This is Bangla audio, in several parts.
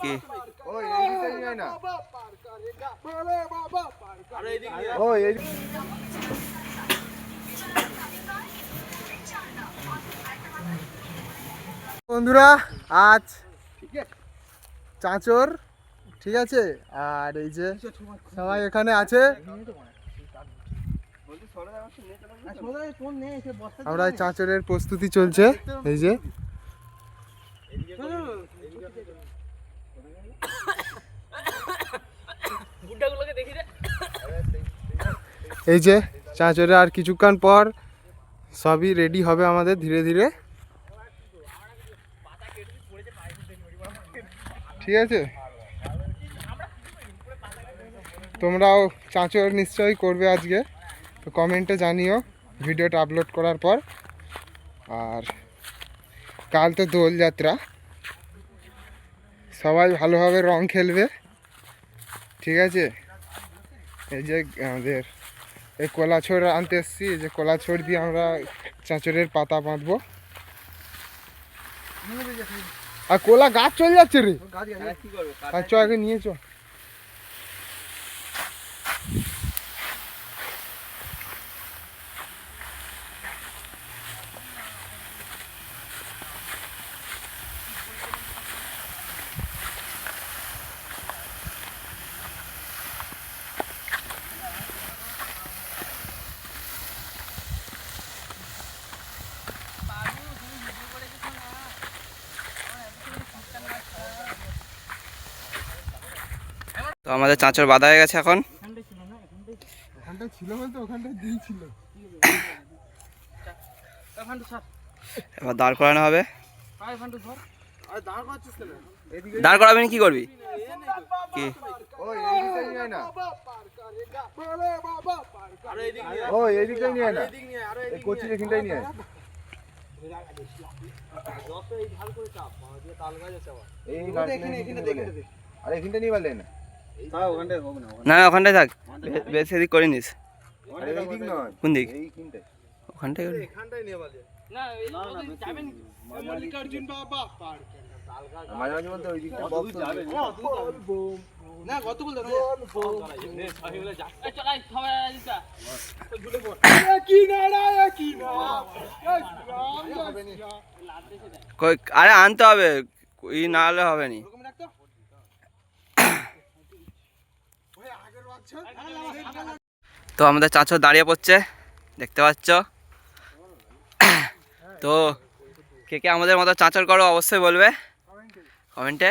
কি বন্ধুরা আজ চাঁচর, ঠিক আছে, আর এই যে সবাই এখানে আছে। আমরা চাঁচরের প্রস্তুতি চলছে। এই যে এই যে চাঁচরে আর কিছুক্ষণ পর সবই রেডি হবে আমাদের ধীরে ধীরে, ঠিক আছে। তোমরাও চাঁচর নিশ্চয়ই করবে আজকে, তো কমেন্টে জানিও ভিডিওটা আপলোড করার পর। আর কাল তো দোলযাত্রা, সবাই ভালোভাবে রং খেলবে, ঠিক আছে। এই যে আমাদের এই কলাছড় আনতে এসছি, এই যে কলাছড় দিয়ে আমরা চাঁচরের পাতা বাঁধবো। আর কোলা গাছ চলে যাচ্ছে রে, আর চ আগে নিয়ে চ। তো আমাদের চাঁচর বাঁধা হয়ে গেছে এখন। এবার দাঁড় করানো হবে। দাঁড় করাবি কি করবি কি? না ওখানটায় থাক, বেশি এদিক করে নিস। কোন দিক? ওখানটায় করবি। আরে আনতে হবে, ই না হলে হবে নি। তো আমাদের চাঁচর দাঁড়িয়ে পড়ছে, দেখতে পাচ্ছ। তো কে কে আমাদের মতো চাঁচর করো অবশ্যই বলবে কমেন্টে।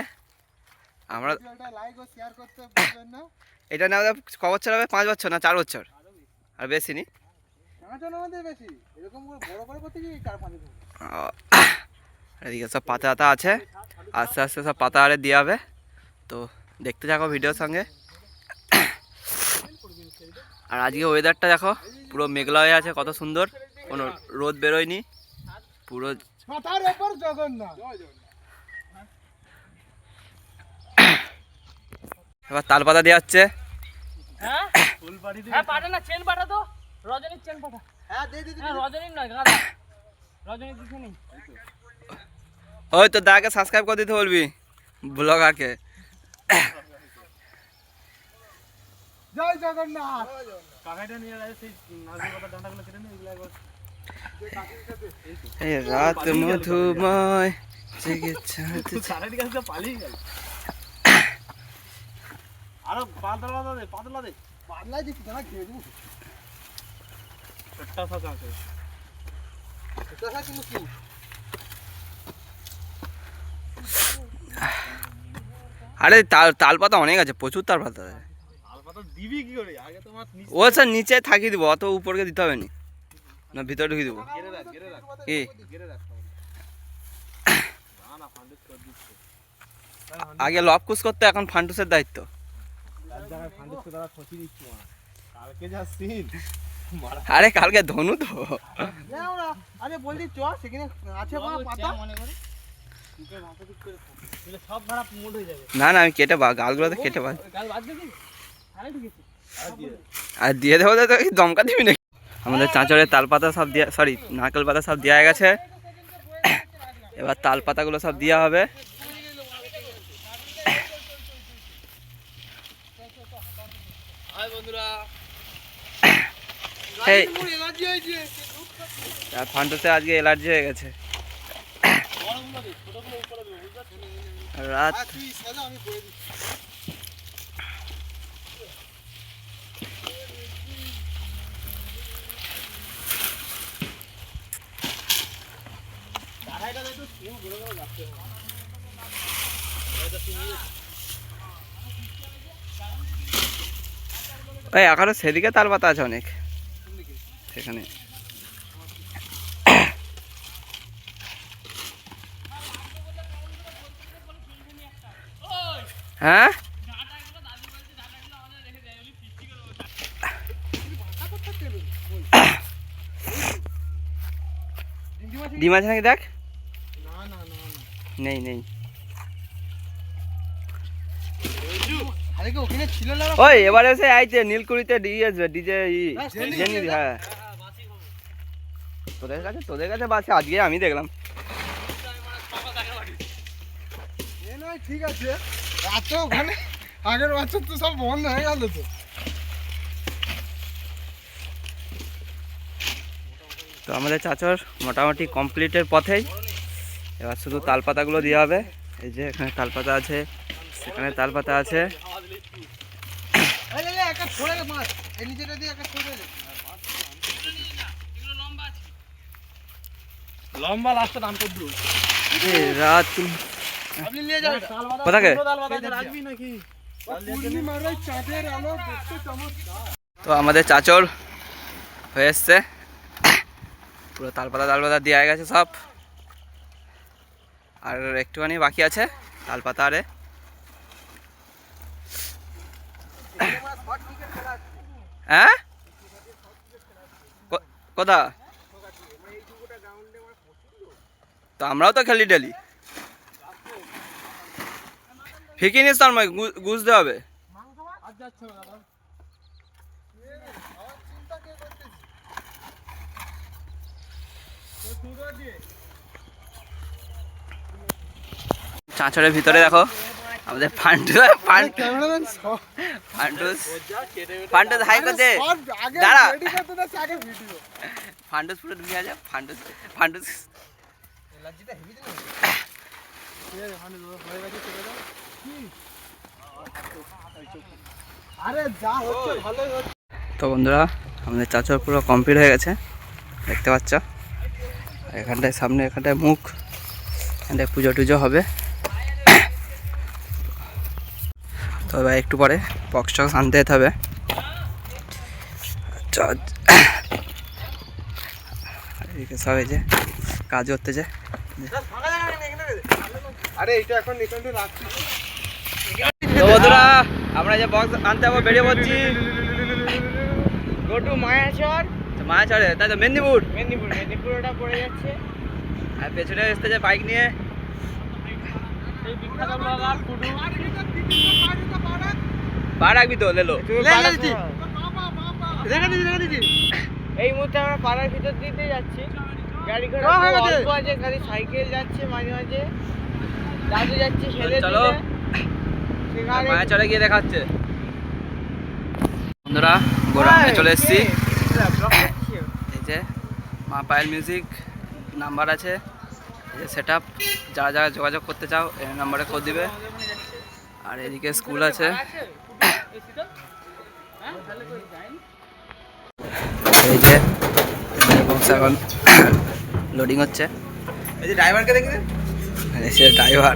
আমরা এটা না আমাদের ক বছর হবে, 5 বছর না 4 বছর, আর বেশি নি। এদিকে সব পাতা আতা আছে, আস্তে আস্তে সব পাতা আরে দিয়ে হবে। তো দেখতে থাকো ভিডিওর সঙ্গে। আর আজকে ওয়েদারটা দেখো, পুরো মেঘলা হয়ে আছে, কত সুন্দর, কোনো রোদ বেরোয়নি পুরো। এবার তাল পাতা দেওয়া হচ্ছে। ওই তো দাকে সাবস্ক্রাইব করে দিতে বলবি ব্লগারকে। জয় জগন্নাথ। রাত মধুময় আরো পাতলা দে, পাতলা দে, পাতলা দিচ্ছি না, খেয়ে দেবো। একটা সাথে আছে, এটা সাথে কিন্তু কি? আরে তাল পাতা অনেক আছে, প্রচুর তাল পাতা আছে। তাল পাতা দিবি কি করে? আগে তোমার ও স্যার নিচে থাকিয়ে দিব, অত উপরকে দিতে হবে না, ভিতরে ঢুকিয়ে দেবো। কি আগে লবকুশ করতে, এখন ফান্টুসের দায়িত্ব। আরে কালকে ধনু তো। আরে বলছি চ, সেখানে আছে পাতা। না না আমি কেটে গালগুলোতে কেটে পাই, আর দিয়ে দেবো তো দমকা দিবি নাকি? আমাদের চাঁচড়ের তাল পাতা সব দিয়া, সরি নারকেল পাতা সব দেওয়া গেছে। এবার তাল পাতাগুলো সব দেওয়া হবে। এই ফান্টুসে আজকে অ্যালার্জি হয়ে গেছে। রাত ওই এখনো সেদিকে তাল পাতা আছে অনেক সেখানে। হ্যাঁ ডিম আছে নাকি দেখ। নেই নেই। ওই এবারে এসে আইছে নীলকুড়িতে ডিএসবে ডিজে হ্যাঁ তোদের কাছে বাসে আজকে আমি দেখলাম। ঠিক আছে এত ওখানে আগের বছর তো সব বন্ধ হয়ে গেল তো। তো আমাদের চাচর মোটামুটি কমপ্লিটের পথেই। এবার শুধু তালপাতাগুলো দেওয়া হবে। এই যে এখানে তালপাতা আছে, সেখানে তালপাতা আছে। লম্বা লাস্টে দাম করবো রাত কোথাকে তো আমাদের চাচর হয়ে এসছে। পুরো তালপাতা দেওয়া গেছে সব, আর একটুখানি বাকি আছে তালপাতা। আরে হ্যাঁ কোথা তো আমরাও তো খেলি ডেলি। ফিকি নিস তার গুছতে হবে। চাঁচড়ের ভিতরে দেখো আমাদের ফান্টুস হাই করতে দাঁড়া। ফান্টুস পুরো ঢুকে আছে। ফান্টুস তো বন্ধুরা আমাদের চাচর পুরো কমপ্লিট হয়ে গেছে দেখতে পাচ্ছ। এখানটায় সামনে এখানটায় মুখ, এখানটায় পুজো টুজো হবে। তো এবার একটু পরে বক্স টক্স আনতে যেতে হবে। সব এই যে কাজ করতেছে। তো বন্ধুরা আমরা যে বক্স আনতে যাবো বেরিয়ে পড়ছি। গোটু মায়াচরে তাই তো মেদিনীপুর ওটা পড়ে যাচ্ছে। আর পেছনে এসতেছে বাইক নিয়ে এই বিখ্যাত ব্লগার কুডু। পা রাখবি তো লেলো। এই মুহূর্তে আমরা পাড়ার ভিতর দিতে যাচ্ছি। গাড়ি ঘোড়া অল্প আছে, খালি সাইকেল যাচ্ছে মাঝে মাঝে, দাদু যাচ্ছে সেলে চলো মায়াচরে গিয়ে দেখাচ্ছে। বন্ধুরা গোরামে চলে এসেছি। এই যে মা পায়েল মিউজিক নাম্বার আছে, এই যে সেট আপ, যারা যারা যোগাযোগ করতে চাও এই নাম্বারে কল দিবে। আর এদিকে স্কুল আছে। এই যে বক্স এখন লোডিং হচ্ছে। এই যে ড্রাইভারকে দেখি, সে ড্রাইভার।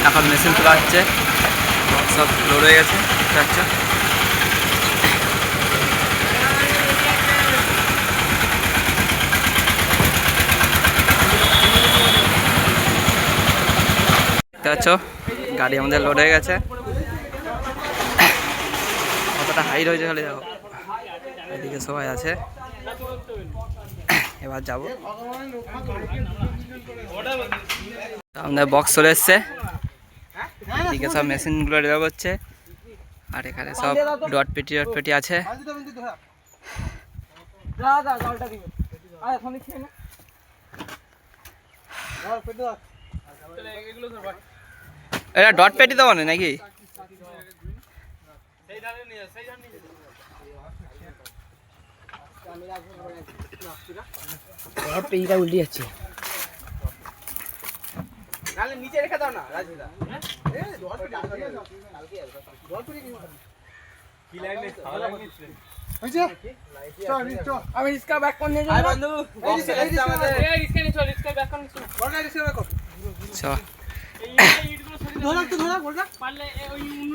এখন মেশিন তোলা হচ্ছে, সব লোড হয়ে গেছে আচ্ছা। দেখতে পাচ্ছ গাড়ি আমাদের লোড হয়ে গেছে। কতটা হাইট হয়েছে খালি দেখো, এদিকে সবাই আছে। এবার যাব, আমাদের বক্স চলে এসছে, এদিকে সব মেশিনগুলো রেডি করছে, আর এখানে সব ডট পেটি আছে। এটা ডট পেটি দেবো নাকি? পেটিটা উল্টে যাচ্ছে, নিচে রেখে দাও না রাজুদা। আমি রিস্কা ব্যাক করনে যাই বন্ধু।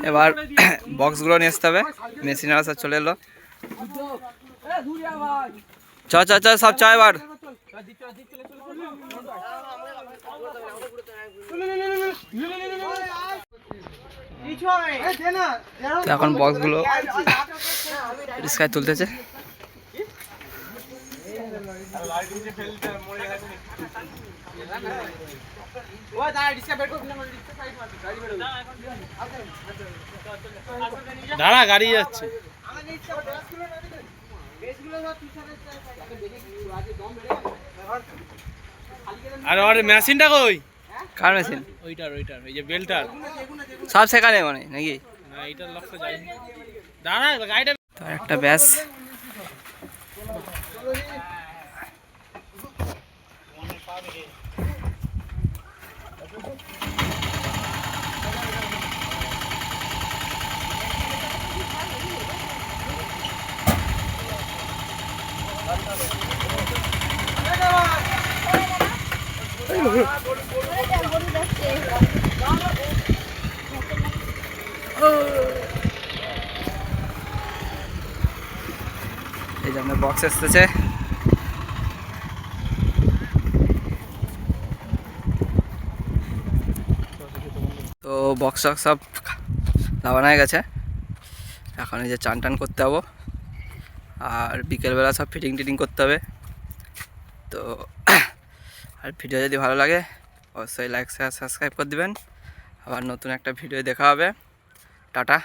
এবার বক্সগুলো নিয়ে আসতে হবে, মেশিনারা সব চলে এলো। চ চ চ সব চ এবার। তো এখন বক্সগুলো রিস্কায় তুলতেছে। দাঁড়া, গাড়ি যাচ্ছে। আর ওর মেশিনটা কই? কার মেশিন? ওইটার এই যে বেলটার। সব সেখানে মানে নাকি? না, এইটার লক্ষ্য যায়নি। দাঁড়া, গাড়িটা তো একটা ব্যাস এই জন্য বক্স এসতেছে। তো বক্স সব লাগানো হয়ে গেছে, এখন এই যে চান টান করতে হবো, আর বিকেলবেলা সব ফিটিং টিটিং করতে হবে। তো আর ভিডিও যদি ভালো লাগে অবশ্যই লাইক শেয়ার সাবস্ক্রাইব করে দিবেন। আবার নতুন একটা ভিডিও দেখা হবে। টাটা।